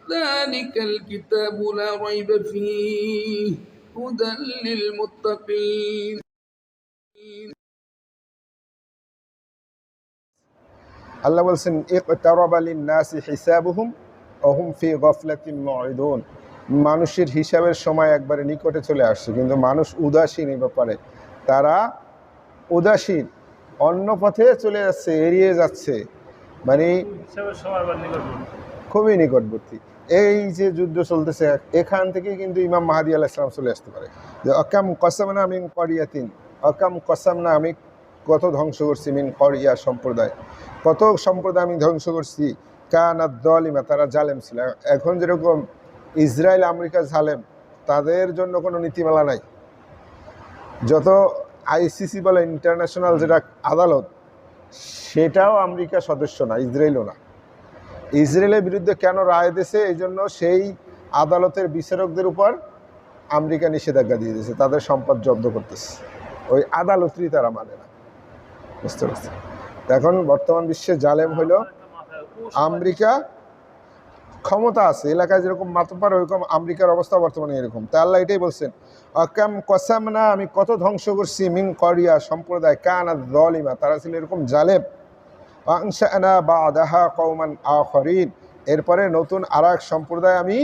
ذلك الكتاب لا ريب فيه هدى للمتقين আল্লাহ বলছেন ইকতারাবা লিন-নাসি হিসাবুহুম ওয়া হুম ফি গাফলাতিন মুঈদুন। মানুষের হিসাবের সময় একবারে নিকটে চলে আসছে, কিন্তু মানুষ উদাসীন এই ব্যাপারে। তারা উদাসীন, অন্য পথে চলে যাচ্ছে, এড়িয়ে যাচ্ছে, মানে খুবই নিকটবর্তী। এই যে যুদ্ধ চলতেছে, এখান থেকে কিন্তু ইমাম মাহদী আলাইহিস সালাম চলে আসতে পারে। যে অকাম কসামনা মিন ক্বরিয়াতিন, অকাম কসামনা, আমি কত ধ্বংস করছি, মিন ক্বরিয়া সম্প্রদায়, কত সম্প্রদায় আমি ধ্বংস করছি, কানাত যালিমা, তারা জালেম ছিল। এখন যেরকম ইসরায়েল আমেরিকা জালেম, তাদের জন্য কোনো নীতিমালা নাই। যত আইসিসি বলে, ইন্টারন্যাশনাল যেটা আদালত, সেটাও আমেরিকা সদস্য না, ইসরায়েলও না। ইসরায়েলের বিরুদ্ধে কেন রায় দিয়েছে, এই জন্য সেই আদালতের বিচারকদের উপর আমেরিকা নিষেধাজ্ঞা দিয়ে দিয়েছে, তাদের সম্পদ জব্দ করতেছে। ওই আদালতই তারা মানে না, বুঝতে পারছি। এখন বর্তমান বিশ্বে জালেম হইল আমেরিকা। ক্ষমতা আছে এলাকায় যেরকম মাতব্বর, ওইরকম আমেরিকার অবস্থা বর্তমানে এরকম। তা আল্লাহ এটাই বলছেন, অকাম কসামনা, আমি কত ধ্বংস করছি, মিন ক্বরিয়া সম্প্রদায়, কানাত যালিমা, তারা ছিল এরকম জালেম, আনশা'না বা'দাহা কওমান আখরিন, এরপরে নতুন আরেক সম্প্রদায় আমি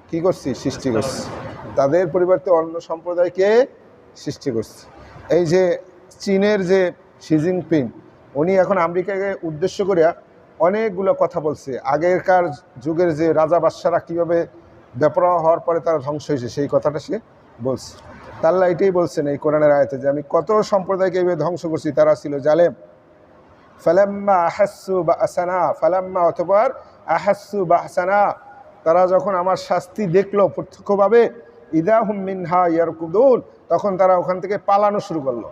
কি করছি, সৃষ্টি করছি, তাদের পরিবর্তে অন্য সম্প্রদায়কে সৃষ্টি করছি। এই যে চীনের যে শি জিনপিং, উনি এখন আমেরিকাকে উদ্দেশ্য করে অনেকগুলো কথা বলছে। আগেরকার যুগের যে রাজা বাদশারা কীভাবে বেপরোয়া হওয়ার পরে তারা ধ্বংস হয়েছে, সেই কথাটা সে বলছে। আল্লাহ এটাই বলছেন এই কোরআনের আয়াতে, যে আমি কত সম্প্রদায়কে এইভাবে ধ্বংস করছি, তারা ছিল জালেম। ফালাম্মা আহাসসু বা'সানা, ফালাম্মা অতঃপর আহাসসু বা'সানা, তারা যখন আমার শাস্তি দেখলো প্রত্যক্ষভাবে, ইদাহুম মিনহা ইয়ারকুদুন, তখন তারা ওখান থেকে পালানো শুরু করলো।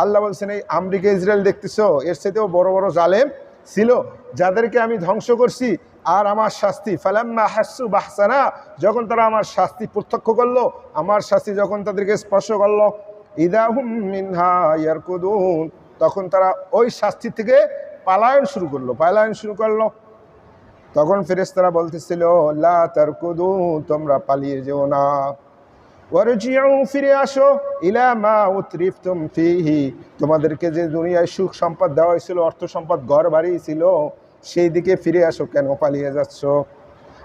আল্লাহ বলছেন, এই আমেরিকা ইসরায়েল দেখতেছো, এর চাইতেও বড় বড় জালেম ছিল, যাদেরকে আমি ধ্বংস করছি। আর আমার শাস্তি, ফালাম্মা আহাসসু বা'সানা, যখন তারা আমার শাস্তি প্রত্যক্ষ করলো, আমার শাস্তি যখন তাদেরকে স্পর্শ করলো, ইদাহুম মিনহা ইয়ারকুদুন, তখন তারা ওই শাস্তি থেকে পালায়ন শুরু করলো। তখন ফেরেশতারা বলতেছিল, লা তারকুদু, তোমরা পালিয়ে যেও না, ওয়ারজিউ, ফিরে আসো, ইলা মা উতরিফতুম ফিহি, তোমাদেরকে যে দুনিয়ায় সুখ সম্পদ দেওয়া হয়েছিল, অর্থ সম্পদ, ঘর বাড়ি ছিল, সেই দিকে ফিরে আসো, কেন পালিয়ে যাচ্ছ?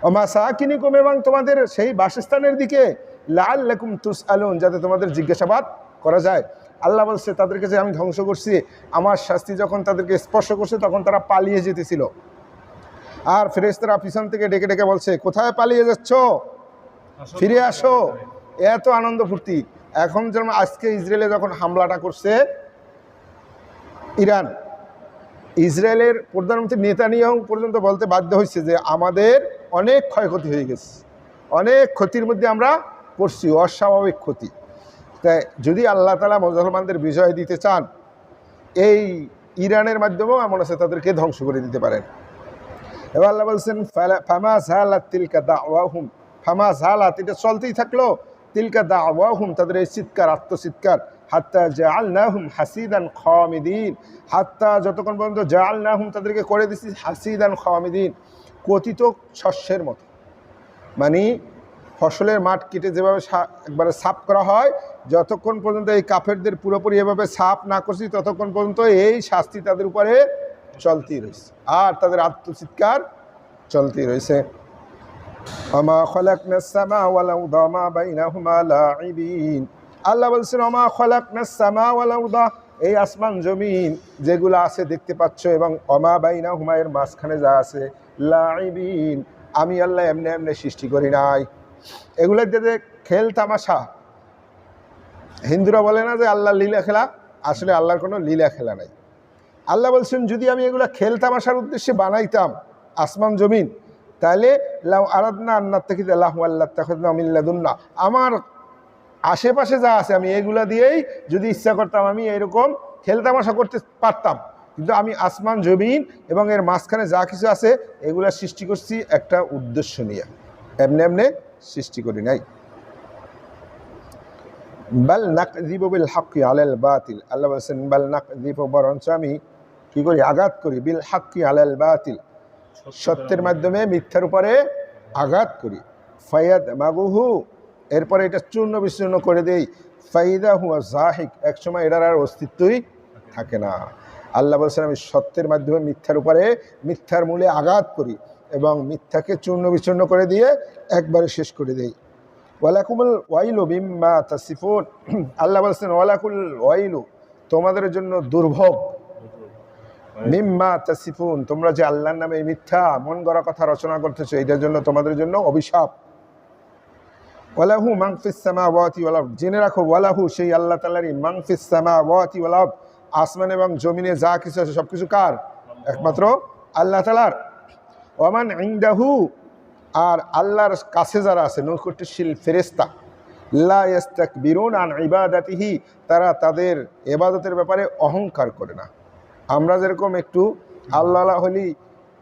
ওয়া মাসাকিনিকুম, এবং তোমাদের সেই বাসস্থানের দিকে, লাআল্লাকুম তুসআলুন, যাতে তোমাদের জিজ্ঞাসাবাদ করা যায়। আল্লাহ বলছে, তাদেরকে যে আমি ধ্বংস করছি, আমার শাস্তি যখন তাদেরকে স্পর্শ করছে, তখন তারা পালিয়ে যেতেছিল। আর ফেরেশতারা পিছন থেকে ডেকে ডেকে বলছে, কোথায় পালিয়ে যাচ্ছ, ফিরে আসো। এত আনন্দ ফুর্তি। এখন যেমন আজকে ইসরায়েলে যখন হামলাটা করছে ইরান, ইসরায়েলের প্রধানমন্ত্রী নেতানিয়াহু পর্যন্ত বলতে বাধ্য হয়েছে যে আমাদের অনেক ক্ষয়ক্ষতি হয়ে গেছে, অনেক ক্ষতির মধ্যে আমরা পড়ছি, অস্বাভাবিক ক্ষতি। তাই যদি আল্লাহ তাআলা মুসলমানদের বিজয় দিতে চান, এই ইরানের মাধ্যমেও এমন আছে, তাদেরকে ধ্বংস করে দিতে পারেন। এবার আল্লাহ বলছেন, ফামা যালাত তিলকা দাওয়াহুম, ফামা যালাত, এটা চলতেই থাকলো, তিলকা দাওয়াহুম, তাদের এই চিৎকার, আত্মচিৎকার, হাত্তা জাআলনাহুম হাসিদান খামিদিন, হাত্তা, যতক্ষণ পর্যন্ত জাআলনাহুম, তাদেরকে করে দিছি, হাসিদান খামিদিন, কথিত শস্যের মতো। মানে ফসলের মাঠ কেটে যেভাবে একবারে সাফ করা হয়, যতক্ষণ পর্যন্ত এই কাফেরদের পুরোপুরি এভাবে সাফ না করছি, ততক্ষণ পর্যন্ত এই শাস্তি তাদের উপরে চলতেই রয়েছে, আর তাদের আত্মচিৎকার চলতেই রয়েছে। আমা খালাকনাস সামা ওয়াল আরদা মা বাইনাহুমা লাঈবিন, আল্লাহ বলছেন, আমা খালাকনাস সামা ওয়াল আরদা, এই আসমান জমিন যেগুলো আছে দেখতে পাচ্ছ, এবং আমা বাইনাহুমা, এর মাঝখানে যা আছে, লাঈবিন, আমি আল্লাহ এমনি এমনি সৃষ্টি করি নাই। এগুলোর যে খেল তামাশা, হিন্দুরা বলে না যে আল্লাহ লীলা খেলা, আসলে আল্লাহর কোনো লীলা খেলা নাই। আল্লাহ বলছেন, যদি আমি এগুলো খেল তামাশার উদ্দেশ্যে বানাইতাম আসমান জমিন, তাহলে লাউ আরাদনা আন্নাত্তাখিযা লাহু আল্লাত্তাখাযনা মিন লাদুন্না, আমার আশেপাশে যা আছে আমি এগুলা দিয়েই যদি ইচ্ছা করতাম আমি এরকম খেল তামাশা করতে পারতাম। কিন্তু আমি আসমান জমিন এবং এর মাঝখানে যা কিছু আছে এগুলা সৃষ্টি করছি একটা উদ্দেশ্য নিয়ে, এমনি এমনি সৃষ্টি করি নাই। বাল নাকযিবু বিল হাক্কি আলাল বাতিল, আল্লাহ বলেছেন, বাল নাকযিবু, বরঞ্চ আমি কি করি, আঘাত করি, বিল হাক্কি আলাল বাতিল, সত্যের মাধ্যমে মিথ্যার উপরে আঘাত করি। ফায়াদ মাগুহু, এরপরে এটা চূর্ণ বিচূর্ণ করে দেই। ফাইদা হুয়া জাহিক, একসময় এটার আর অস্তিত্বই থাকে না। আল্লাহ বলছেন আমি সত্যের মাধ্যমে মিথ্যার উপরে, মিথ্যার মূলে আঘাত করি এবং মিথ্যাকে চূর্ণ বিচূর্ণ করে দিয়ে একবারে শেষ করে দেই। ওয়ালাকুমুল ওয়াইলু মিম্মা তাসিফুন, আল্লাহ বলছেন ওয়ালাকুল ওয়াইলু, তোমাদের জন্য দুর্ভোগ, মিম্মা তাসিফুন, তোমরা যে আল্লাহর নামে মিথ্যা মন গড়া কথা রচনা করতেছো, এটার জন্য তোমাদের জন্য অভিশাপ। ওয়ালাহু মান ফিস সামাওয়াতি ওয়াল আরদ, জেনে রাখো ওয়ালাহু, সেই আল্লাহ তাআলারই, মান ফিস সামাওয়াতি ওয়াল আরদ, আসমান এবং জমিনে যা কিছু আছে সবকিছু কার? একমাত্র আল্লাহ তাআলার। ওয়ামান ইনদাহু, আর আল্লাহর কাছে যারা আছে নৈকট্যশীল ফেরেশতা, লা ইস্তাকবিরুন আন ইবাদাতিহি, তারা তাদের ইবাদতের ব্যাপারে অহংকার করে না। আমরা যেরকম একটু আল্লাহ হলি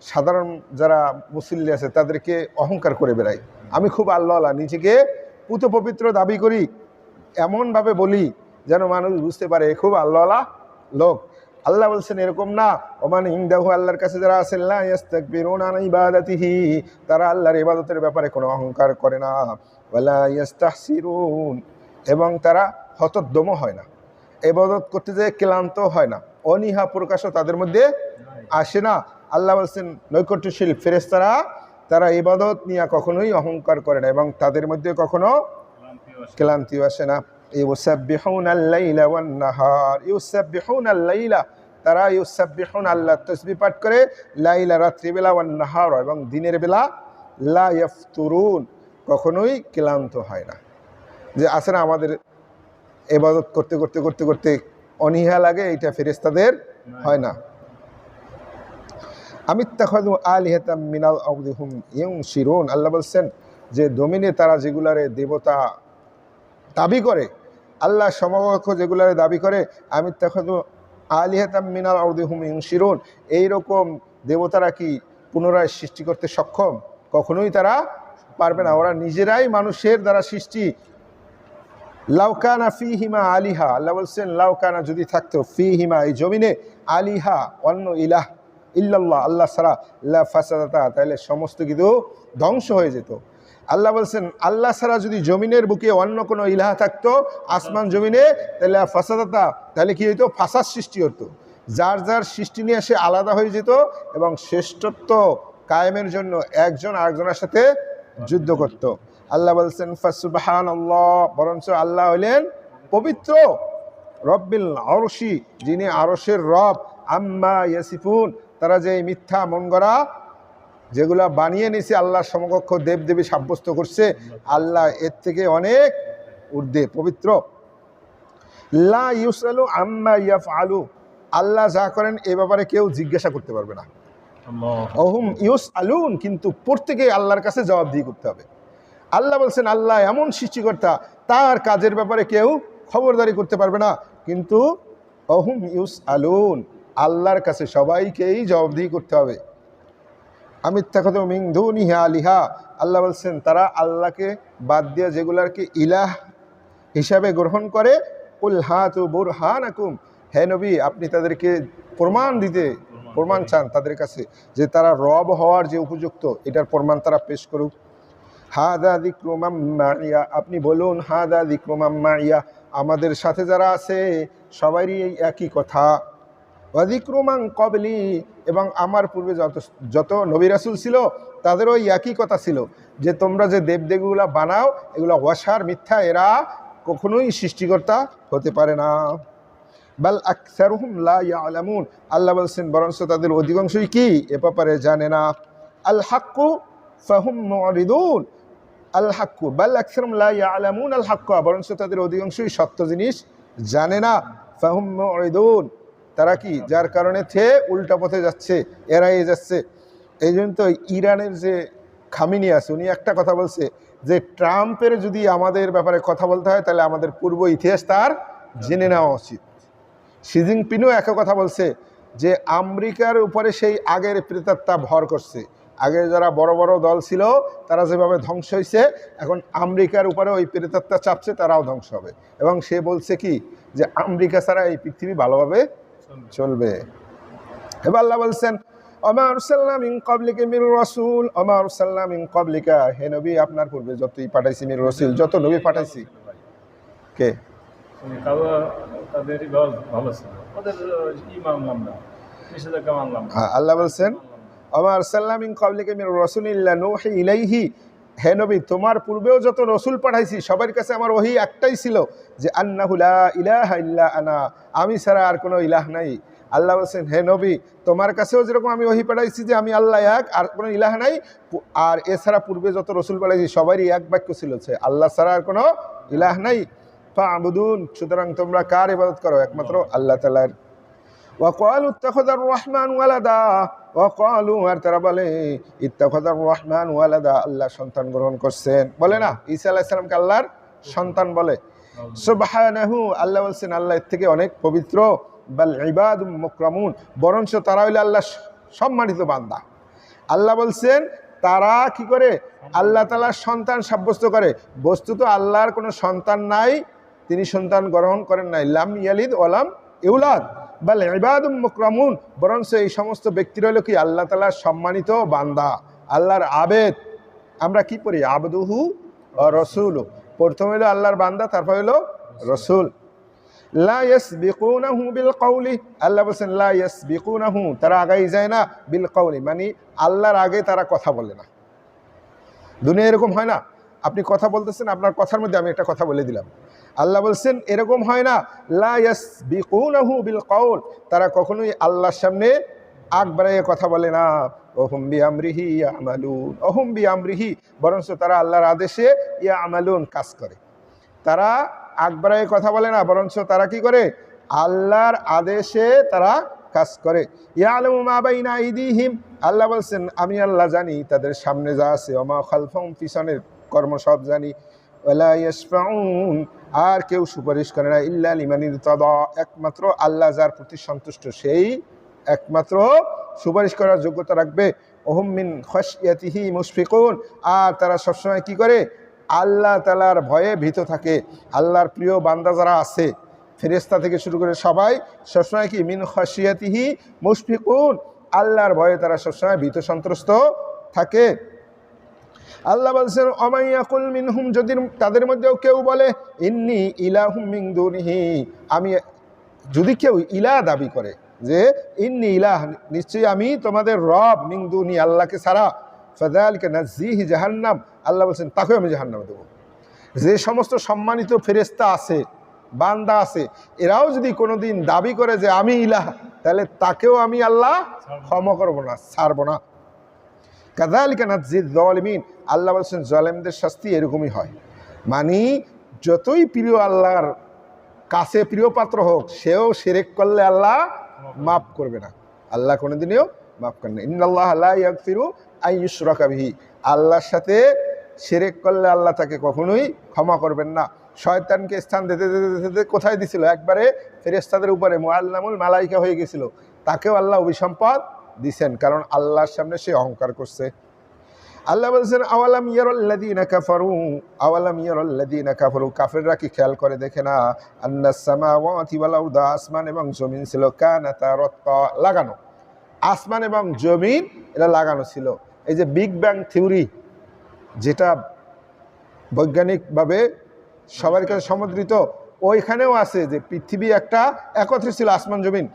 সাধারণ যারা মুসল্লি আছে তাদেরকে অহংকার করে বেড়াই, আমি খুব আল্লাহ, নিজেকে পুত পবিত্র দাবি করি, এমনভাবে বলি যেন মানুষ বুঝতে পারে খুব আল্লাহ লোক। আল্লাহ বলছেন এরকম না। ওমান ইনদাহু, আল্লাহর কাছে যারা আছেন, লা ইস্তাকবিরুন আন ইবাদাতিহি, তারা আল্লাহর ইবাদতের ব্যাপারে কোনো অহংকার করে না। ওয়ালা ইস্তাহসিরুন, এবং তারা হতোদ্যম হয় না, ইবাদত করতে যেয়ে ক্লান্ত হয় না, অনীহা প্রকাশও তাদের মধ্যে আসে না। আল্লাহ বলছেন নৈকট্যশীল ফেরেশতারা তারা ইবাদত নিয়ে কখনোই অহংকার করে না এবং তাদের মধ্যে কখনো ক্লান্তিও আসে না। ইউসাব্বিহুনাল লাইলা ওয়ান নাহার, ইউসাব্বিহুনাল লাইলা, তারা ইউসাব্বিহুন, আল্লাহ তাসবিহ পাঠ করে, লাইলা রাত্রিবেলা, ওয়ান নাহার, এবং দিনের বেলা, লা ইয়াফতুরুন, কখনোই ক্লান্ত হয় না। যে আছে না আমাদের ইবাদত করতে করতে করতে করতে অনীহা লাগে, এটা ফেরেশতাদের হয় না। আমিত্তাখাযু আলিহাতাম মিনাল আরদি হুম ইউনশিরুন, আল্লাহ বলছেন যে জমিনে তারা যেগুলারে দেবতা দাবি করে, আল্লাহ সমকক্ষ যেগুলারে দাবি করে, আমিত্তাখাযু আলিহাতাম মিনাল আরদি হুম ইউনশিরুন, এইরকম দেবতারা কি পুনরায় সৃষ্টি করতে সক্ষম? কখনোই তারা পারবে না, ওরা নিজেরাই মানুষের দ্বারা সৃষ্টি। লাউকানা ফিহিমা আলিহা, আল্লাহ বলছেন লাউকানা, যদি থাকতো, ফিহিমা, এই জমিনে, আলিহা, অন্য ইলাহ, ইল্লাল্লাহ, আল্লাহ ছাড়া, লা ফাসাদাতা, তাহলে সমস্ত কিছু ধ্বংস হয়ে যেত। আল্লাহ বলছেন আল্লাহ ছাড়া যদি জমিনের বুকে অন্য কোনো ইলাহা থাকতো, আসমান জমিনে, তাহলে ফাসাদাতা, তাহলে কি হইতো? ফাসাদ সৃষ্টি হতো, যার যার সৃষ্টি নিয়ে সে আলাদা হয়ে যেত এবং শ্রেষ্ঠত্ব কায়েমের জন্য একজন আরেকজনের সাথে যুদ্ধ করত। আল্লাহ বলছেন ফাসুবহানাল্লাহ, বরঞ্চ আল্লাহ হলেন পবিত্র, রব্বিল আরশি, যিনি আরশের রব, আম্মা ইয়াসিফুন, তারা যে মিথ্যা মন গড়া যেগুলা বানিয়ে নিছে, আল্লাহর সমকক্ষ দেবদেবী সাব্যস্ত করছে, আল্লাহ এর থেকে অনেক ঊর্ধ্বে পবিত্র। লা ইউসালু আম্মা ইয়াফআলু, আল্লাহ যা করেন এ ব্যাপারে কেউ জিজ্ঞাসা করতে পারবে না। ওহুম ইউসআলুন, কিন্তু প্রত্যেকে আল্লাহর কাছে জবাবদিহি করতে হবে। আল্লাহ বলছেন আল্লাহ এমন সৃষ্টিকর্তা, তার কাজের ব্যাপারে কেউ খবরদারি করতে পারবে না, কিন্তু ওহুম ইউসআলুন, আল্লাহর কাছে সবাইকেই জবাবদিহি করতে হবে। আমিত্তাখাযু মিন দুনিহি আলিহা, আল্লাহ বলছেন তারা আল্লাহকে বাদ দিয়ে যেগুলারকে ইলাহ হিসাবে গ্রহণ করে, কুল হাতু বুরহানাকুম, হে নবী আপনি তাদেরকে প্রমাণ চান তাদের কাছে যে তারা রব হওয়ার যে উপযুক্ত, এটার প্রমাণ তারা পেশ করুক। হাদা যিকরু মান মাইয়া, আপনি বলুন হাদা যিকরু মান মাইয়া, আমাদের সাথে যারা আছে সবারই এই একই কথা। ওয়া যিকরু মান ক্বাবলি, এবং আমার পূর্বে যত নবী রাসূল ছিল তাদেরও এই একই কথা ছিল যে তোমরা যে দেবদেবীগুলা বানাও এগুলো ওয়াসার মিথ্যা, এরা কখনোই সৃষ্টিকর্তা হতে পারে না। বাল আকসারুহুম লা ইয়ালামুন, আল্লাহ বলছেন বরঞ্চ তাদের অধিকাংশই কি এ ব্যাপারে জানে না। আল হাক্কু ফাহুম মুরিদুন, আল হাক্কু বাল আকসারুহুম লা ইয়ালামুন আল হাক্কু, বরঞ্চ তাদের অধিকাংশই সত্য জিনিস জানে না। ফাহুম মুরিদুন, তারা কি যার কারণে উল্টা পথে যাচ্ছে, এড়াইয়ে যাচ্ছে। এই জন্য তো ইরানের যে খামিনি আছে, উনি একটা কথা বলছে যে ট্রাম্পের যদি আমাদের ব্যাপারে কথা বলতে হয় তাহলে আমাদের পূর্ব ইতিহাস তার জেনে নেওয়া উচিত। শি জিনপিংও একই কথা বলছে যে আমেরিকার উপরে সেই আগের প্রেতাত্মা ভর করছে, আগে যারা বড় বড় দল ছিল তারা যেভাবে ধ্বংস হয়েছে, এখন আমেরিকার উপরে ওই প্রেতাত্মা চাপছে, তারাও ধ্বংস হবে। এবং সে বলছে কি যে আমেরিকা ছাড়া এই পৃথিবী ভালোভাবে চলবে। এবার আল্লাহ বলছেন ওমা আরসালনা মিন ক্বাবলিকা মির রাসূল, ওমা আরসালনা মিন ক্বাবলিকা, হে নবী আপনার পূর্বে যতই পাঠাইছি মির রাসূল, যত নবী পাঠাইছি। কে? তাদের ইবাদত ভালো ছিল, ওদের ঈমান আনলাম না, নিষেধাজ্ঞা মানলাম না। আল্লাহ বলছেন ওমা আরসালনা মিন ক্বাবলিকা মির রাসূলিন ইল্লা নূহি ইলাইহি, হে নবী তোমার পূর্বেও যত রসুল পাঠাইছি সবার কাছে আমার ওহী একটাই ছিল যে আন্নাহু লা ইলাহা ইল্লা আনা, আমি ছাড়া আর কোনো ইলাহ নাই। আল্লাহ বলছেন হে নবী তোমার কাছেও যেরকম আমি ওহী পাঠাইছি যে আমি আল্লাহ এক, আর কোনো ইলাহ নাই, আর এছাড়া পূর্বে যত রসুল পাঠাইছি সবারই এক বাক্য ছিল যে আল্লাহ ছাড়া আর কোনো ইলাহ নাই। ফা'বুদুন, সুতরাং তোমরা কার ইবাদত করো? একমাত্র আল্লাহ তাআলার। ওয়াকালু ইত্তাখাযার রহমান ওয়ালাদা, ওয়াকালু, আর তারা বলে ইত্তাখাযার রহমান ওয়ালাদা, আল্লাহ সন্তান গ্রহণ করছেন। বলে না ঈসা আলাইহিস সালামকে আল্লাহর সন্তান বলে। সুবহানাহু, আল্লাহ বলছেন আল্লাহ এর থেকে অনেক পবিত্র। বাল ইবাদুম মুকরামুন, বরঞ্চ তারা হইল আল্লাহ সম্মানিত বান্দা। আল্লাহ বলছেন তারা কি করে? আল্লাহ তাআলার সন্তান সাব্যস্ত করে। বস্তুত আল্লাহর কোনো সন্তান নাই, তিনি সন্তান গ্রহণ করেন নাই। লাম ইয়ালিদ ওয়ালাম ইউলাদ বাল ইবাদুম মুকরামুন, বরঞ্চ এই সমস্ত ব্যক্তিরা হলো কি আল্লাহ তাআলার সম্মানিত বান্দা, আল্লাহর আবেদ। আমরা কি পড়ি? আবদুহু ওয়া রাসূলু, প্রথমে হলো আল্লাহর বান্দা, তারপর হলো রাসূল। লা ইয়াসবিকুনাহু বিল কওলি, আল্লাহ বলেন লা ইয়াসবিকুনাহু, তারা আগাই যায় না, বিল কওলি মানে আল্লাহর আগে তারা কথা বলে না। দুনিয়া এরকম হয় না, আপনি কথা বলতেছেন, আপনার কথার মধ্যে আমি একটা কথা বলে দিলাম। আল্লাহ বলছেন এরকম হয় না, লা ইয়াসবিকুনাহু বিল কওল, তারা কখনোই আল্লাহর সামনে আগ বাড়াইয়ে কথা বলে না। ওহুম বিআমরিহি ইয়ামালুন, ওহুম বিআমরিহি, বরঞ্চ তারা আল্লাহর আদেশে ইয়ামালুন, কাজ করে। তারা আগ বাড়াইয়ে কথা বলে না, বরঞ্চ তারা কি করে? আল্লাহর আদেশে তারা কাজ করে। ইয়ালামু মা বাইনা আইদিহিম, আল্লাহ বলছেন আমি আল্লাহ জানি তাদের সামনে যা আছে, ওয়া মা খালফাহুম, পিছনের কর্ম সব জানি। ওয়ালা ইয়াশফাউন, আর কেউ সুপারিশ করে না, ইল্লা লিমান ইরতাদা, একমাত্র আল্লাহ যার প্রতি সন্তুষ্ট সেই একমাত্র সুপারিশ করার যোগ্যতা রাখবে। ওহুম মিন খাশিয়াতিহি মুশফিকুন, আর তারা সবসময় কি করে? আল্লাহ তাআলার ভয়ে ভীত থাকে। আল্লাহর প্রিয় বান্দা যারা আছে, ফেরেশতা থেকে শুরু করে সবাই সবসময় কি মিন খাশিয়াতিহি মুশফিকুন, আল্লাহর ভয়ে তারা সবসময় ভীত সন্ত্রস্ত থাকে। আল্লাহ বলছেন অমাইয়াকুল মিনহুম, যদি তাদের মধ্যেও কেউ বলে ইন্নী ইলাহুম মিন দুনিহি, আমি, যদি কেউ ইলাহ দাবি করে যে ইন্নী ইলাহ, নিশ্চয়ই আমি তোমাদের রব, মিন দুনি, আল্লাহকে ছাড়া, ফাযালিকা নাযিহি জাহান্নাম, আল্লাহ বলছেন তাকেও আমি জাহান্নামে দেবো। যে সমস্ত সম্মানিত ফেরেশতা আছে, বান্দা আছে, এরাও যদি কোনোদিন দাবি করে যে আমি ইলাহ, তাহলে তাকেও আমি আল্লাহ ক্ষমা করবো না, ছাড়বো না। কাযালিকা নাযিয যালিমিন, আল্লাহ বলছেন জালেমদের শাস্তি এরকমই হয়। মানে যতই প্রিয় আল্লাহর কাছে প্রিয় পাত্র হোক, সেও শিরক করলে আল্লাহ মাফ করবে না, আল্লাহ কোনোদিনও মাফ করেন না। ইন্নাল্লাহা লা ইয়াগফিরু আন ইউশরাকা বিহি, আল্লাহর সাথে শিরক করলে আল্লাহ তাকে কখনোই ক্ষমা করবেন না। শয়তানকে স্থান দিতে দিতে কোথায় দিছিল? একবারে ফেরেশতাদের উপরে মুআল্লামুল মালাইকা হয়ে গেছিল, তাকেও আল্লাহ অভিসম্পদ দিছেন, কারণ আল্লাহর সামনে সে অহংকার করছে। আল্লাহ বলছেন আওয়ালাম ইয়ারাল্লাযীনা কাফারু, আওয়ালাম ইয়ারাল্লাযীনা কাফারু, কাফেররা কি খেয়াল করে দেখে না, আন্নাস সামাওয়াতি ওয়াল আরদা, আসমান এবং জমিন ছিল, কানাতা রাতকা, লাগানো, আসমান এবং জমিন এটা লাগানো ছিল। এই যে বিগ ব্যাং থিওরি, যেটা বৈজ্ঞানিকভাবে সবার কাছে সমুদ্রিত, ওইখানেও আছে যে পৃথিবী একটা একত্রে ছিল, আসমান জমিন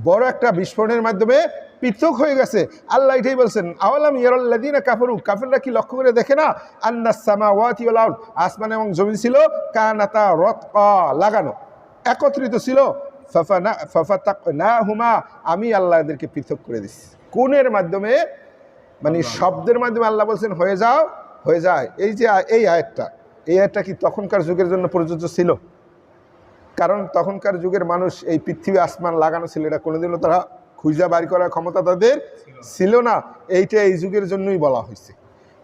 বড় একটা বিস্ফোরণের মাধ্যমে পৃথক হয়ে গেছে। আল্লাহ এটাই বলছেন আওয়ালাম ইয়ারাল্লাযীনা কাফারু, কাফেররা কি লক্ষ্য করে দেখে না, আন্নাস সামাওয়াতি ওয়াল আরদ, আসমান এবং জমিন ছিল, কানাতা রাতকা, লাগানো, একত্রিত ছিল, ফাফাতাকনাহুমা, আমি আল্লাহ এদেরকে পৃথক করে দিচ্ছি। কোনের মাধ্যমে? মানে শব্দের মাধ্যমে। আল্লাহ বলছেন হয়ে যাও, হয়ে যায়। এই যে এই আয়াতটা কি তখনকার যুগের জন্য প্রযোজ্য ছিল? কারণ তখনকার যুগের মানুষ এই পৃথিবী আসমান লাগানো ছিল, এটা কোনোদিনও তারা খুঁজা বাড়ি করার ক্ষমতা তাদের ছিল না। এইটা এই যুগের জন্যই বলা হয়েছে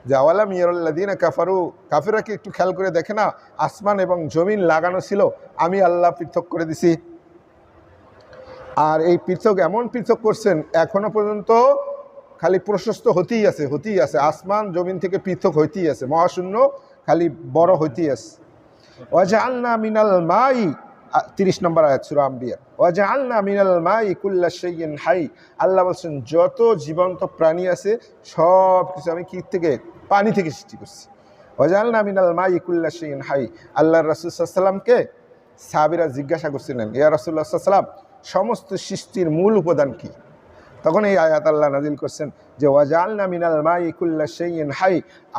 যে আওয়ালাম ইয়ারাল্লাযীনা কাফারু, কাফেররা কি একটু খেয়াল করে দেখে না, আসমান এবং জমিন লাগানো ছিল, আমি আল্লাহ পৃথক করে দিছি। আর এই পৃথক এমন পৃথক করছেন, এখনো পর্যন্ত খালি প্রশস্ত হতেই আছে, আসমান জমিন থেকে পৃথক হইতেই আছে, মহাশূন্য খালি বড় হইতেই আছে। ওয়াজআলনা মিনাল মাই, 30 নম্বর আয়াত সূরা আম্বিয়া, ওয়াজআলনা মিনাল মাই কুল্লা শাইইন হাই, আল্লাহ বলছেন যত জীবন্ত প্রাণী আছে সব কিছু আমি কি থেকে, পানি থেকে সৃষ্টি করছি। ওয়াজআলনা মিনাল মাই কুল্লা শাইইন হাই, আল্লাহর রাসূল সাল্লাল্লাহু আলাইহি ওয়াসাল্লামকে সাহাবীরা জিজ্ঞাসা করছিলেন, ইয়া রাসূলুল্লাহ সাল্লাল্লাহু আলাইহি ওয়াসাল্লাম, সমস্ত সৃষ্টির মূল উপাদান কি? তখন এই আয়াত আল্লাহ নাজিল করছেন যে ওয়াজআলনা মিনাল মাই কুল্লা শাইইন হাই,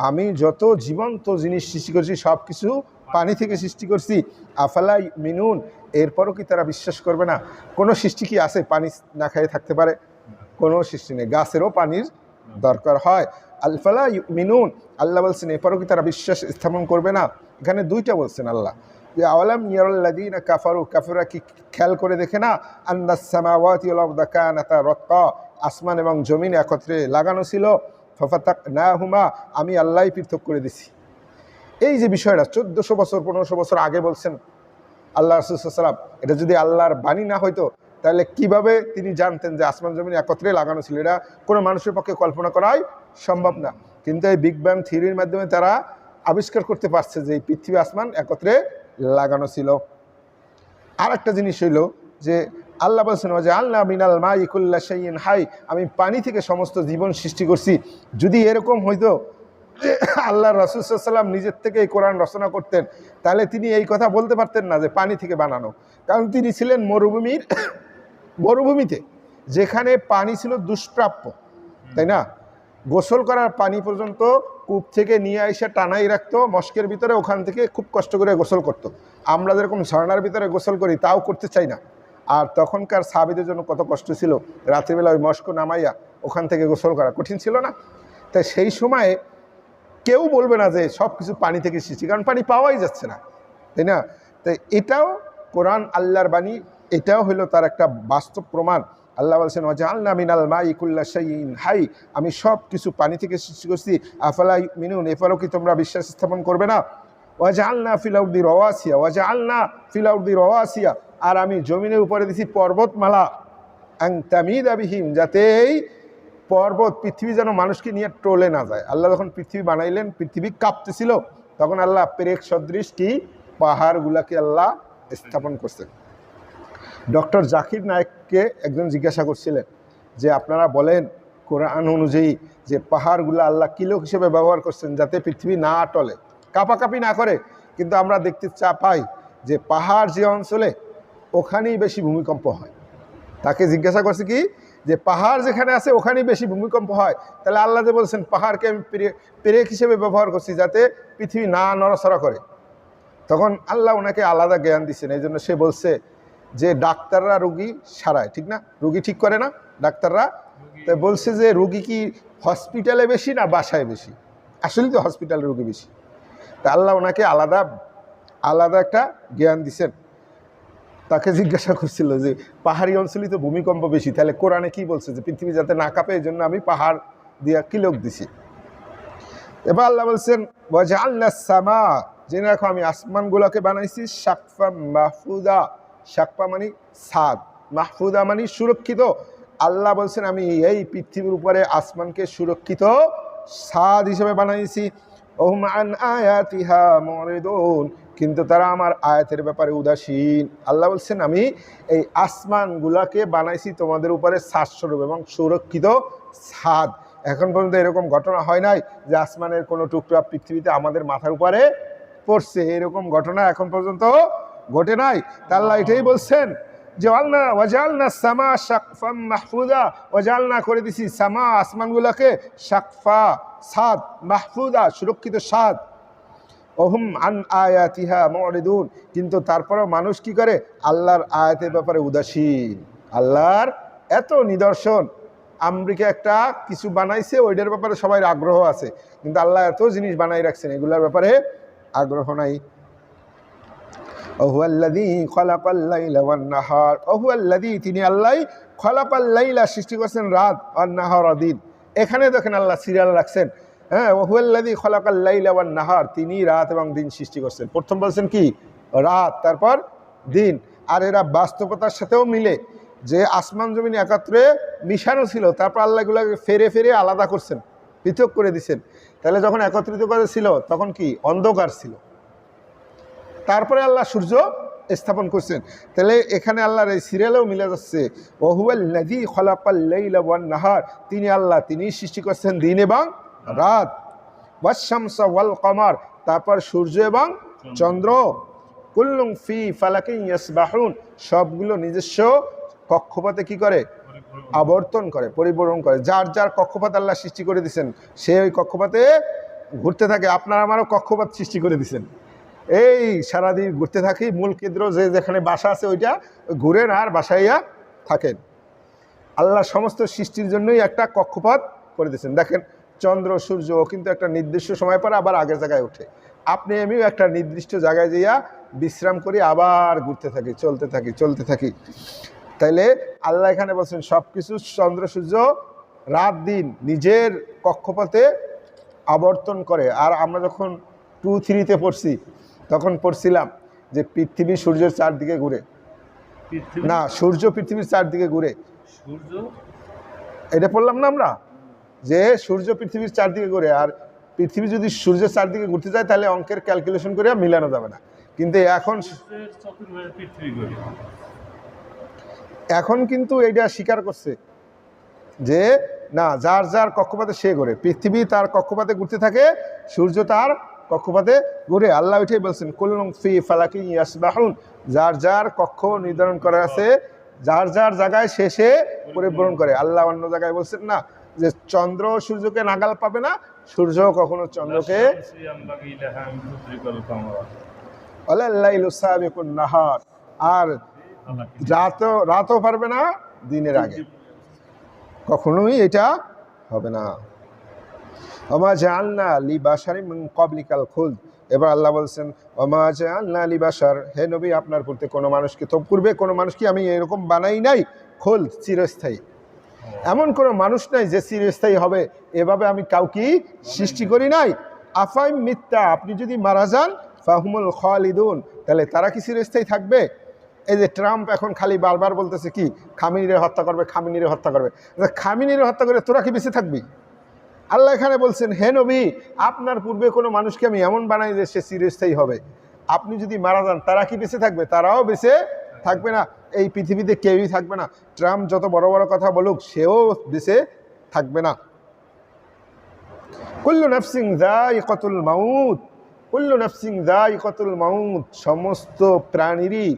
আমি যত জীবন্ত জিনিস সৃষ্টি করছি সব কিছু পানি থেকে সৃষ্টি করছি। আফালা মিনুন, এরপরও কি তারা বিশ্বাস করবে না? কোনো সৃষ্টি কি আছে পানি না খেয়ে থাকতে পারে? কোনো সৃষ্টি নেই, গাছেরও পানির দরকার হয়। আলফালা মিনুন, আল্লাহ বলছেন এরপরও কি তারা বিশ্বাস স্থাপন করবে না? এখানে দুইটা বলছেন আল্লাহ, যে আওয়ালাম ইয়ারাল্লাযীনা কাফারু, কাফেররা কি খেয়াল করে দেখে না, আন্নাস সামাওয়াতি ওয়াল আরদা কানাতা রাতকা, আসমান এবং জমিন একত্রে লাগানো ছিল, ফাফাতাকনাহুমা, আমি আল্লাহই পৃথক করে দিছি। এই যে বিষয়টা 1400 বছর 1500 বছর আগে বলছেন আল্লাহ রাসূল সাল্লাল্লাহু আলাইহি ওয়াসাল্লাম, এটা যদি আল্লাহর বাণী না হইতো তাহলে কিভাবে তিনি জানতেন যে আসমান জমিন একত্রে লাগানো ছিল? এটা কোনো মানুষের পক্ষে কল্পনা করাই সম্ভব না। কিন্তু এই বিগ ব্যাং থিওরির মাধ্যমে তারা আবিষ্কার করতে পারছে যে এই পৃথিবী আসমান একত্রে লাগানো ছিল। আর একটা জিনিস হইল যে আল্লাহ বলছেন ওয়াজআলনা মিনাল মাই কুল্লা শাইইন হাই, আমি পানি থেকে সমস্ত জীবন সৃষ্টি করছি। যদি এরকম হইতো যে আল্লাহ রাসূল সাল্লাল্লাহু আলাইহি ওয়াসাল্লাম নিজের থেকে এই কোরআন রচনা করতেন, তাহলে তিনি এই কথা বলতে পারতেন না যে পানি থেকে বানানো। কারণ তিনি ছিলেন মরুভূমিতে, যেখানে পানি ছিল দুষ্প্রাপ্য, তাই না? গোসল করার পানি পর্যন্ত কূপ থেকে নিয়ে এসে টানাই রাখতো মস্কের ভিতরে, ওখান থেকে খুব কষ্ট করে গোসল করতো। আমরা যেরকম ঝর্ণার ভিতরে গোসল করি তাও করতে চাই না। আর তখনকার সাহাবীদের জন্য কত কষ্ট ছিল, রাত্রিবেলা ওই মস্ক নামাইয়া ওখান থেকে গোসল করা কঠিন ছিল না? তাই সেই সময়ে কেউ বলবে না যে সব কিছু পানি থেকে সৃষ্টি, কারণ পানি পাওয়াই যাচ্ছে না, তাই না? তাই এটাও কোরআন আল্লাহর বাণী, এটাও হলো তার একটা বাস্তব প্রমাণ। আল্লাহ বলছেন ওয়াজআলনা মিনাল মাই কুল্লা শাইইন হাই, আমি সব কিছু পানি থেকে সৃষ্টি করছি। আফালা মিনুন, এরপরও কি তোমরা বিশ্বাস স্থাপন করবে না? ওয়াজআলনা ফিল আরদি রাওয়াসিয়া, ওয়াজআলনা ফিল আরদি রাওয়াসিয়া, আর আমি জমিনের উপরে দিছি পর্বতমালা, আন তামিদা বিহিম, যাতে এই পর্বত পৃথিবী যেন মানুষকে নিয়ে টলে না যায়। আল্লাহ যখন পৃথিবী বানাইলেন, পৃথিবী কাঁপতেছিল, তখন আল্লাহ পেরেক সদৃশ কি পাহাড়গুলাকে আল্লাহ স্থাপন করছেন। ডক্টর জাকির নায়েককে একজন জিজ্ঞাসা করছিলেন যে আপনারা বলেন কোরআন অনুযায়ী যে পাহাড়গুলো আল্লাহ কিলো হিসেবে ব্যবহার করছেন যাতে পৃথিবী না টলে, কাঁপাকাঁপি না করে, কিন্তু আমরা দেখতে পাই যে পাহাড় যে অঞ্চলে ওখানেই বেশি ভূমিকম্প হয়। তাকে জিজ্ঞাসা করছে কি যে পাহাড় যেখানে আছে ওখানেই বেশি ভূমিকম্প হয়, তাহলে আল্লাহ যে বলছেন পাহাড়কে আমি পেরেক হিসেবে ব্যবহার করছি যাতে পৃথিবী না নড়াচড়া করে, তখন আল্লাহ ওনাকে আলাদা জ্ঞান দিচ্ছেন। এই জন্য সে বলছে যে ডাক্তাররা রুগী সারায়, ঠিক না? রুগী ঠিক করে না ডাক্তাররা? তাই বলছে যে রুগী কি হসপিটালে বেশি না বাসায় বেশি? আসলে তো হসপিটালে রুগী বেশি। তা আল্লাহ ওনাকে আলাদা একটা জ্ঞান দিচ্ছেন। তাকে জিজ্ঞাসা করছিল যে পাহাড়ি অঞ্চলেই তো ভূমিকম্প বেশি, তাহলে কোরআনে কি বলছে যে পৃথিবী যাতে না কাঁপে এই জন্য আমি পাহাড় দিয়া কিলোক দিছি। এবার আল্লাহ বলছেন ওয়াজআলনাস সামা, জেনে রাখো আমি আসমানগুলোকে বানাইছি সাকফা মাহফুদা, সাকফা মানে ছাদ, মাহফুদা মানে সুরক্ষিত। আল্লাহ বলছেন আমি এই পৃথিবীর উপরে আসমানকে সুরক্ষিত ছাদ হিসেবে বানাইছি। ওহুম আন আয়াতিহা মুরিদুন, কিন্তু তারা আমার আয়াতের ব্যাপারে উদাসীন। আল্লাহ বলছেন আমি এই আসমানগুলাকে বানাইছি তোমাদের উপরে ছাদস্বরূপ এবং সুরক্ষিত ছাদ। এখন পর্যন্ত এরকম ঘটনা হয় নাই যে আসমানের কোনো টুকরা পৃথিবীতে আমাদের মাথার উপরে পড়ছে, এরকম ঘটনা এখন পর্যন্ত ঘটে নাই। তা আল্লাহ এটাই বলছেন যে ওয়াজআলনা সামা সাকফাম মাহফুদা, ওয়াজআলনা করে দিছি সামা আসমানগুলোকে সাকফা ছাদ, মাহফুদা সুরক্ষিত ছাদ। ওহুম আন আয়াতিহা মুরিদুন, কিন্তু তারপরেও মানুষ কি করে? আল্লাহর আয়াতের ব্যাপারে উদাসীন। আল্লাহর এত নিদর্শন, আমেরিকা একটা কিছু বানাইছে ওইটার ব্যাপারে সবাই আগ্রহ আছে, কিন্তু আল্লাহ এত জিনিস বানাই রাখছেন এগুলোর ব্যাপারে আগ্রহ নাই। ওহুয়াল্লাযী খালাকাল লাইলা ওয়ান নাহার, ওহুয়াল্লাযী তিনি আল্লাহ খালাকাল লাইলা সৃষ্টি করেছেন রাত, ওয়ান নাহার দিন। এখানে দেখেন আল্লাহ সিরিয়াল রাখছেন, হ্যাঁ, ওহুয়াল্লাযী খালাকাল লাইলা ওয়ান নাহার, তিনি রাত এবং দিন সৃষ্টি করছেন। প্রথম বলছেন কি রাত, তারপর দিন। আর এরা বাস্তবতার সাথেও মিলে যে আসমান জমিন একত্রে মিশানো ছিল, তারপর আল্লাহ এগুলোকে ফেরে আলাদা করছেন, পৃথক করে দিচ্ছেন। তাহলে যখন একত্রিত করেছিল তখন কি অন্ধকার ছিল, তারপরে আল্লাহ সূর্য স্থাপন করছেন। তাহলে এখানে আল্লাহর এই সিরিয়ালেও মিলে যাচ্ছে, ওহুয়াল্লাযী খালাকাল লাইলা ওয়ান নাহার, তিনি আল্লাহ, তিনি সৃষ্টি করছেন দিন এবং রাত। ওয়াশ শামসা ওয়াল কমার, তারপর সূর্য এবং চন্দ্র। কুল্লুম ফি ফালাকিন ইয়াসবাহুন, সবগুলো নিজস্ব কক্ষপথে কি করে? আবর্তন করে, পরিবর্তন করে। যার যার কক্ষপথ আল্লাহ সৃষ্টি করে দিয়েছেন, সে ওই কক্ষপথে ঘুরতে থাকে। আপনার আমারও কক্ষপথ সৃষ্টি করে দিয়েছেন, এই সারাদিন ঘুরতে থাকি। মূল কেন্দ্র যে যেখানে বাসা আছে ওইটা ঘুরেন আর বাসাইয়া থাকেন। আল্লাহ সমস্ত সৃষ্টির জন্যই একটা কক্ষপথ করে দিয়েছেন। দেখেন চন্দ্র সূর্য কিন্তু একটা নির্দিষ্ট সময় পরে আবার আগের জায়গায় ওঠে। আপনি আমিও একটা নির্দিষ্ট জায়গায় যাইয়া বিশ্রাম করি, আবার ঘুরতে থাকি, চলতে থাকি। তাইলে আল্লাহ এখানে বলছেন সব কিছু চন্দ্র সূর্য রাত দিন নিজের কক্ষপথে আবর্তন করে। আর আমরা যখন 2-3-তে পড়ছি তখন পড়ছিলাম যে পৃথিবী সূর্যের চারদিকে ঘুরে, না সূর্য পৃথিবীর চারদিকে ঘুরে। সূর্য এটা পড়লাম না আমরা, যে সূর্য পৃথিবীর চারদিকে ঘুরে। আর পৃথিবী যদি সূর্যের চারদিকে ঘুরতে যায় তাহলে অঙ্কের ক্যালকুলেশন করে মিলানো যাবে না। কিন্তু এখন কিন্তু এইটা স্বীকার করছে যে না, যার যার কক্ষপথে সে ঘুরে। পৃথিবী তার কক্ষপথে ঘুরতে থাকে, সূর্য তার কক্ষপথে ঘুরে। আল্লাহ ওইটাই বলছেন কুল্লুম ফি ফালাকিন ইয়াসবাহুন, যার যার কক্ষ নির্ধারণ করা আছে, যার যার জায়গায় সে পরিবর্তন করে। আল্লাহ অন্য জায়গায় বলছেন না যে চন্দ্র সূর্যকে নাগাল পাবে না, সূর্য কখনো চন্দ্রকে, নাহার, আর রাতও পারবে না দিনের আগে, কখনোই এটা হবে না। ওমা জাআলনা লিবাশারিন মিন ক্বাবলিকাল খুলদ, এবার আল্লাহ বলছেন ওমা জাআলনা লিবাশার, হে নবী আপনার পূর্বে কোনো মানুষকে, তো পূর্বে কোনো মানুষকে আমি এরকম বানাই নাই খুলদ, চিরস্থায়ী। এমন কোনো মানুষ নাই যে চিরস্থায়ী হবে, এভাবে আমি কাউকে সৃষ্টি করি নাই। আফাইম মিথ্যা, আপনি যদি মারা যান ফাহুমুল খালিদুন, তাহলে তারা কি চিরস্থায়ী থাকবে? এই যে ট্রাম্প এখন খালি বারবার বলতেছে কি খামেনিরে হত্যা করবে, খামেনিরে হত্যা করবে। খামেনিরে হত্যা করে তোরা কি বেঁচে থাকবি? আল্লাহ এখানে বলছেন হে নবী আপনার পূর্বে কোনো মানুষকে আমি এমন বানাই যে সে চিরস্থায়ী হবে। আপনি যদি মারা যান তারা কি বেঁচে থাকবে? তারাও বেঁচে থাকবে না। এই পৃথিবীতে কেউই থাকবে না। ট্রাম্প যত বড় বড় কথা বলুক, সেও বেঁচে থাকবে না। কুল্লু নাফসিন যায়িকাতুল মাউত, কুল্লু নাফসিন যায়িকাতুল মাউত, সমস্ত প্রাণীরই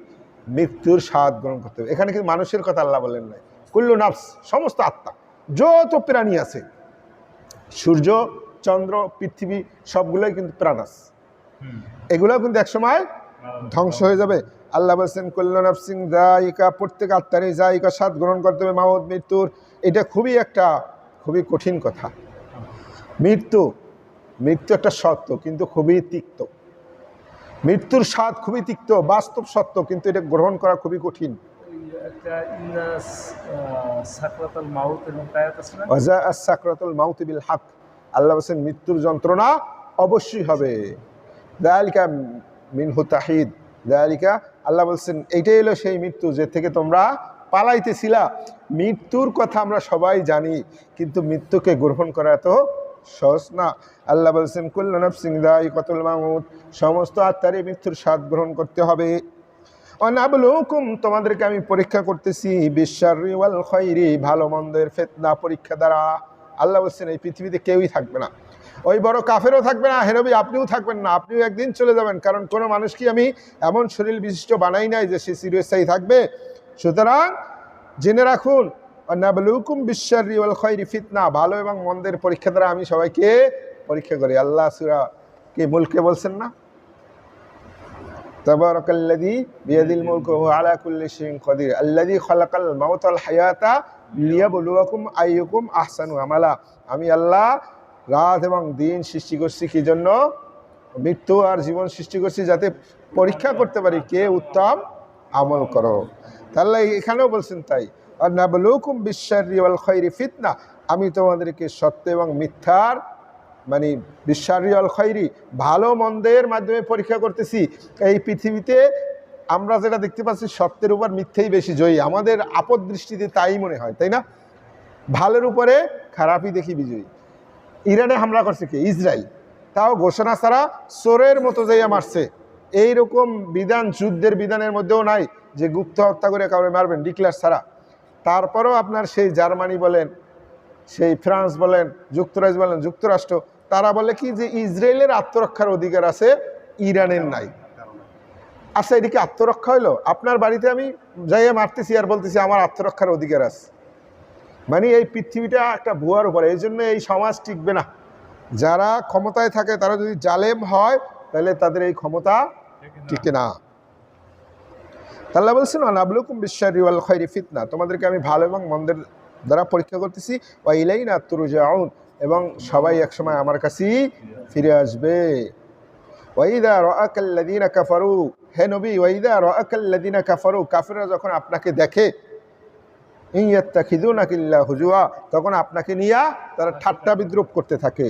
মৃত্যুর স্বাদ গ্রহণ করতে হবে। এখানে কিন্তু মানুষের কথা আল্লাহ বলেন নাই, কুল্লু নাফস, সমস্ত আত্মা, যত প্রাণী আছে, সূর্য চন্দ্র পৃথিবী সবগুলোই কিন্তু প্রাণ আছে, এগুলোও কিন্তু একসময় ধ্বংস হয়ে যাবে। আল্লাহ বলছেন কুল্লু নাফসিন যায়িকা, প্রত্যেক আত্মারই যায়িকা, স্বাদ গ্রহণ করতে হবে মাউত, মৃত্যুর। এটা খুবই কঠিন কথা। মৃত্যু একটা সত্য, কিন্তু খুবই তিক্ত। মৃত্যুর স্বাদ খুবই তিক্ত, বাস্তব সত্য, কিন্তু এটা গ্রহণ করা খুবই কঠিন। সাকরাতুল মাউত বিল হক, আল্লাহ বলছেন মৃত্যুর যন্ত্রণা অবশ্যই হবে। যালিকা মিনহু তাহিদ, যালিকা, আল্লাহ বলছেন এইটাই হলো সেই মৃত্যু যে থেকে তোমরা পালাইতেছিলা। মৃত্যুর কথা আমরা সবাই জানি, কিন্তু মৃত্যুকে গ্রহণ করা এত সহজ না। আল্লাহ বলছেন কুল্লু নাফসিন যায়িকাতুল মাউত, সমস্ত আত্মারই মৃত্যুর স্বাদ গ্রহণ করতে হবে। অনাবলুকুম, তোমাদেরকে আমি পরীক্ষা করতেছি, বিশাররি ওয়াল খাইরি, ভালো মন্দের ফিতনা, পরীক্ষা দ্বারা। আল্লাহ বলছেন এই পৃথিবীতে কেউই থাকবে না, ওই বড় কাফেরও থাকবে না, হে নবী আপনিও থাকবেন না, আপনিও একদিন চলে যাবেন। কারণ কোনো মানুষকে আমি এমন শরীর বিশিষ্ট বানাই নাই যে সে চিরস্থায়ী থাকবে। সুতরাং জেনে রাখুন অনাবলুকুম বিশাররি ওয়াল খাইরি ফিতনা, ভালো এবং মন্দের পরীক্ষা দ্বারা আমি সবাইকে পরীক্ষা করি। আল্লাহ সূরা কে মুলকে বলছেন না, তাবারাকাল্লাযী বিয়াদিল মুলকু ওয়া হুয়া আলা কুল্লি শাইইন কাদির, আল্লাযী খালাকাল মাউতা ওয়াল হায়াতা লিয়াবলুয়াকুম আইয়ুকুম আহসানু আমালা। আমি আল্লাহ রাত এবং দিন সৃষ্টি করছি কি জন্য? মৃত্যু আর জীবন সৃষ্টি করছি যাতে পরীক্ষা করতে পারি কে উত্তম আমল করো। তাহলে এখানেও বলছেন তাই, আর নাবলুকুম বিশাররি ওয়াল খাইরি ফিতনা, আমি তোমাদেরকে সত্য এবং মিথ্যার মানে বিশাররি ওয়াল খাইরি, ভালো মন্দের মাধ্যমে পরীক্ষা করতেছি। এই পৃথিবীতে আমরা যেটা দেখতে পাচ্ছি সত্যের উপর মিথ্যেই বেশি জয়ী, আমাদের আপদ দৃষ্টিতে তাই মনে হয়, তাই না? ভালোর উপরে খারাপই দেখি বিজয়ী। ইরানে হামলা করছে কে? ইসরায়েল, তাও ঘোষণা ছাড়া চোরের মতো যাইয়া মারছে। এইরকম বিধান যুদ্ধের বিধানের মধ্যেও নাই যে গুপ্ত হত্যা করে কাউকে মারবেন ডিক্লার ছাড়া। তারপরেও আপনার সেই জার্মানি বলেন, সেই ফ্রান্স বলেন, যুক্তরাষ্ট্র বলেন, যুক্তরাষ্ট্র, তারা বলে কি যে ইসরায়েলের আত্মরক্ষার অধিকার আছে, ইরানের নাই। আচ্ছা, এদিকে আত্মরক্ষা হইলো? আপনার বাড়িতে আমি যাইয়া মারতেছি আর বলতেছি আমার আত্মরক্ষার অধিকার আছে। মানে এই পৃথিবীটা একটা ভুয়ার উপরে, এই জন্য এই সমাজ টিকবে না। যারা ক্ষমতায় থাকে তারা যদি জালেম হয় তাহলে তাদের এই ক্ষমতা টিকে না। আল্লাহ বলছেন আনাবলুকুম বিশ-শাররি ওয়াল খায়রি ফিতনা, তোমাদেরকে আমি ভালো এবং মন্দের দ্বারা পরীক্ষা করতেছি। ওয়া ইলাইনা তুরজাউন, এবং সবাই একসময় আমার কাছেই ফিরে আসবে। ওয়া ইযা রাআকাল্লাযীনা কাফারু, হে নবী, ওয়া ইযা রাআকাল্লাযীনা কাফারু, কাফিররা যখন আপনাকে দেখে, ইন ইয়াত্তাখিযুনাকা ইল্লা হুজুয়া, তখন আপনাকে নিয়ে তারা ঠাট্টা বিদ্রূপ করতে থাকে।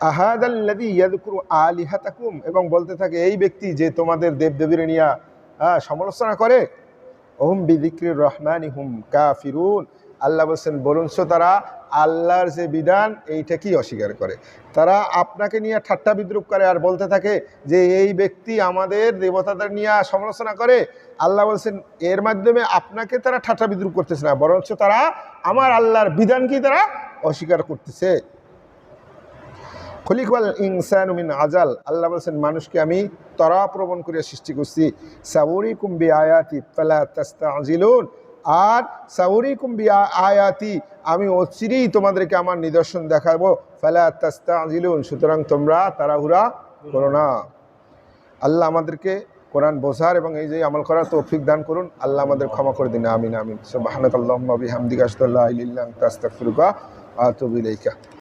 আহাদাল্লাযী ইয়াযকুরু আলিহাতাকুম, এবং বলতে থাকে এই ব্যক্তি যে তোমাদের দেবদেবীর নিয়ে সমালোচনা করে। ওহুম বিযিকরির রহমানি হুম কাফিরুন, আল্লাহ বলছেন বরঞ্চ তারা আল্লাহর যে বিধান এইটাকেই অস্বীকার করে। তারা আপনাকে নিয়ে ঠাট্টা বিদ্রূপ করে আর বলতে থাকে যে এই ব্যক্তি আমাদের দেবতাদের নিয়ে সমালোচনা করে। আল্লাহ বলছেন এর মাধ্যমে আপনাকে তারা ঠাট্টা বিদ্রূপ করতেছে না, বরঞ্চ তারা আমার আল্লাহর বিধানকেই তারা অস্বীকার করতেছে। খলিকাল ইনসানু মিন আজাল, আল্লাহ বলছেন মানুষকে আমি ত্বরাপ্রবণ করে সৃষ্টি করছি। সাউরিকুম বিআয়াতি ফালা তাস্তাজিলুন, আর সাউরিকুম বিআয়াতি, আমি অচিরেই তোমাদেরকে আমার নিদর্শন দেখাবো। ফালা তাস্তাজিলুন, সুতরাং তোমরা তাড়াহুড়া করো না। আল্লাহ আমাদেরকে কোরআন বোঝার এবং এই যে আমল করার তৌফিক দান করুন। আল্লাহ আমাদের ক্ষমা করে দিন, আমিন আমিন। সুবহানাকাল্লাহুম্মা বিহামদিকা আশহাদু আল্লা ইলাহা ইল্লা আনতা আস্তাগফিরুকা ওয়া আতুবু ইলাইকা।